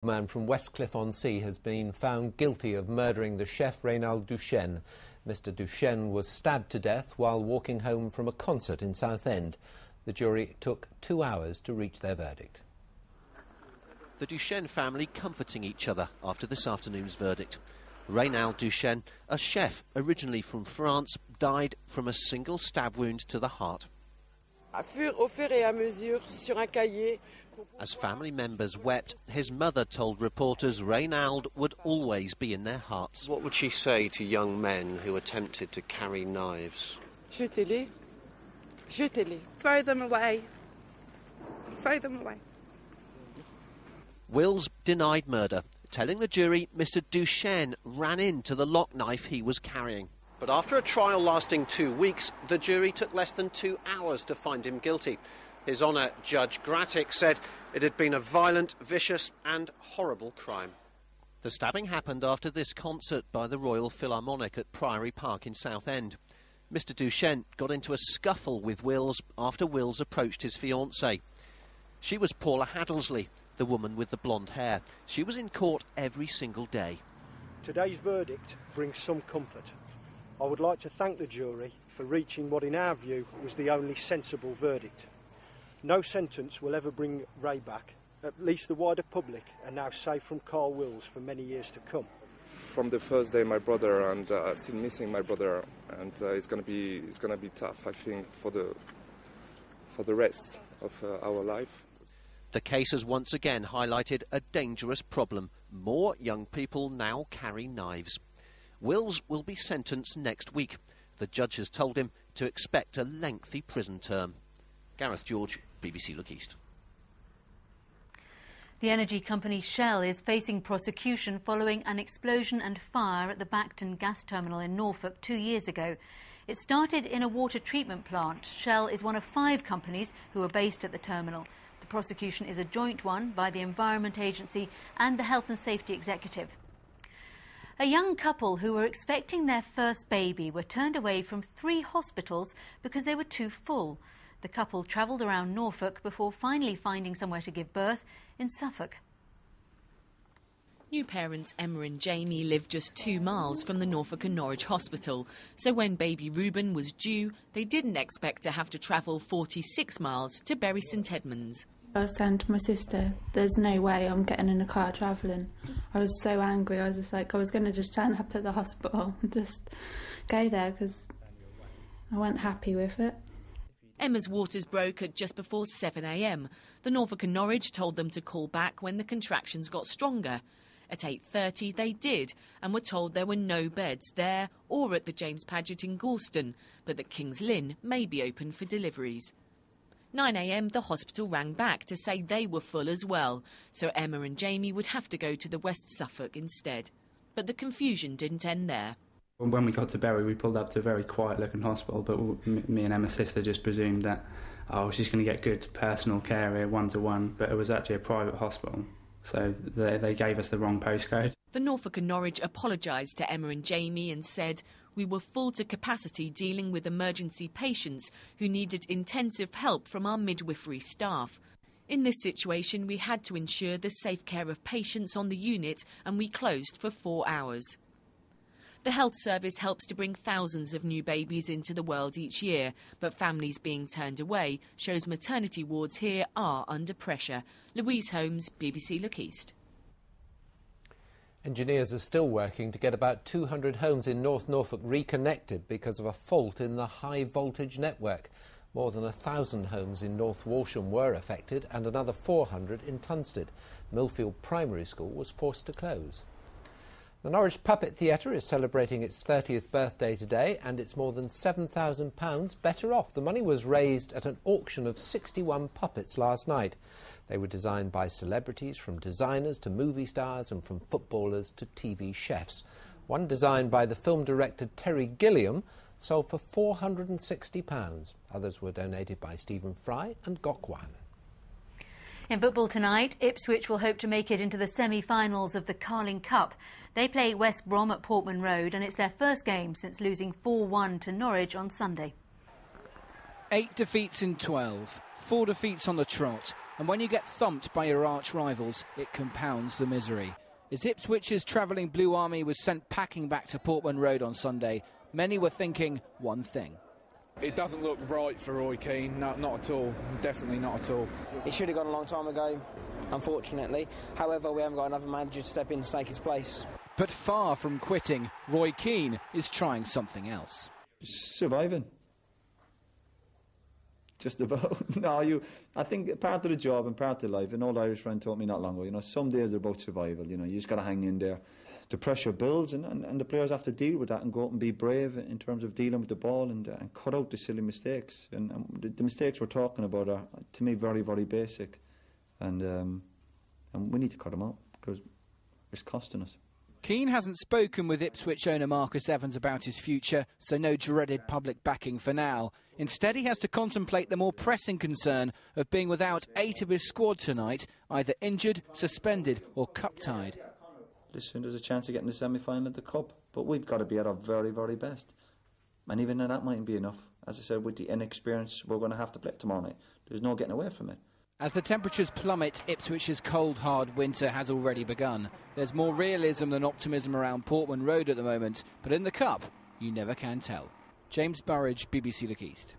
A man from Westcliff-on-Sea has been found guilty of murdering the chef Southend Duchene. Mr Duchene was stabbed to death while walking home from a concert in Southend. The jury took 2 hours to reach their verdict. The Duchene family comforting each other after this afternoon's verdict. Southend Duchene, a chef originally from France, died from a single stab wound to the heart. As family members wept, his mother told reporters Southend would always be in their hearts. What would she say to young men who attempted to carry knives? Jetez-les. Jetez-les. Throw them away. Throw them away. Wills denied murder, telling the jury Mr Duchene ran into the lock knife he was carrying. But after a trial lasting 2 weeks, the jury took less than 2 hours to find him guilty. His Honour, Judge Grattic, said it had been a violent, vicious and horrible crime. The stabbing happened after this concert by the Royal Philharmonic at Priory Park in Southend. Mr Duchene got into a scuffle with Wills after Wills approached his fiancée. She was Paula Hadlesly, the woman with the blonde hair. She was in court every single day. Today's verdict brings some comfort. I would like to thank the jury for reaching what in our view was the only sensible verdict. No sentence will ever bring Ray back. At least the wider public are now safe from Carl Wills for many years to come. From the first day, my brother, and still missing my brother, and it's going to be tough, I think, for the rest of our life. The case has once again highlighted a dangerous problem. More young people now carry knives. Wills will be sentenced next week. The judge has told him to expect a lengthy prison term. Gareth George, BBC Look East. The energy company Shell is facing prosecution following an explosion and fire at the Bacton gas terminal in Norfolk 2 years ago. It started in a water treatment plant. Shell is one of 5 companies who are based at the terminal. The prosecution is a joint one by the Environment Agency and the Health and Safety Executive. A young couple who were expecting their first baby were turned away from 3 hospitals because they were too full. The couple travelled around Norfolk before finally finding somewhere to give birth in Suffolk. New parents Emma and Jamie live just 2 miles from the Norfolk and Norwich hospital, so when baby Reuben was due, they didn't expect to have to travel 46 miles to Bury St Edmunds. I was saying to my sister, there's no way I'm getting in a car travelling. I was so angry, I was just like, I was going to just turn up at the hospital and just go there because I wasn't happy with it. Emma's waters broke at just before 7 a.m. The Norfolk and Norwich told them to call back when the contractions got stronger. At 8:30 they did and were told there were no beds there or at the James Paget in Gorston, but that King's Lynn may be open for deliveries. 9 a.m. the hospital rang back to say they were full as well, so Emma and Jamie would have to go to the West Suffolk instead. But the confusion didn't end there. When we got to Bury, we pulled up to a very quiet-looking hospital, but me and Emma's sister just presumed that, oh, she's going to get good personal care here, one-to-one, but it was actually a private hospital, so they gave us the wrong postcode. The Norfolk and Norwich apologised to Emma and Jamie and said, we were full to capacity dealing with emergency patients who needed intensive help from our midwifery staff. In this situation, we had to ensure the safe care of patients on the unit and we closed for 4 hours. The health service helps to bring thousands of new babies into the world each year, but families being turned away shows maternity wards here are under pressure. Louise Holmes, BBC Look East. Engineers are still working to get about 200 homes in North Norfolk reconnected because of a fault in the high-voltage network. More than 1,000 homes in North Walsham were affected and another 400 in Tunstead. Millfield Primary School was forced to close. The Norwich Puppet Theatre is celebrating its 30th birthday today and it's more than £7,000 better off. The money was raised at an auction of 61 puppets last night. They were designed by celebrities, from designers to movie stars and from footballers to TV chefs. One designed by the film director Terry Gilliam sold for £460. Others were donated by Stephen Fry and Gokwan. In football tonight, Ipswich will hope to make it into the semi-finals of the Carling Cup. They play West Brom at Portman Road and it's their first game since losing 4-1 to Norwich on Sunday. 8 defeats in 12, 4 defeats on the trot. And when you get thumped by your arch rivals, it compounds the misery. As Ipswich's travelling Blue Army was sent packing back to Portman Road on Sunday, many were thinking one thing. It doesn't look bright for Roy Keane, not at all, definitely not at all. It should have gone a long time ago, unfortunately. However, we haven't got another manager to step in and take his place. But far from quitting, Roy Keane is trying something else. Surviving. Just about. I think part of the job and part of life, an old Irish friend told me not long ago, some days are about survival, you just got to hang in there. The pressure builds and the players have to deal with that and go out and be brave in terms of dealing with the ball and cut out the silly mistakes. And the mistakes we're talking about are, to me, very, very basic. And we need to cut them out because it's costing us. Keane hasn't spoken with Ipswich owner Marcus Evans about his future, so no dreaded public backing for now. Instead, he has to contemplate the more pressing concern of being without 8 of his squad tonight, either injured, suspended or cup-tied. Listen, there's a chance of getting the semi-final of the Cup, but we've got to be at our very, very best. And even then, that mightn't be enough. As I said, with the inexperience, we're going to have to play tomorrow night. There's no getting away from it. As the temperatures plummet, Ipswich's cold, hard winter has already begun. There's more realism than optimism around Portman Road at the moment, but in the Cup, you never can tell. James Burridge, BBC Look East.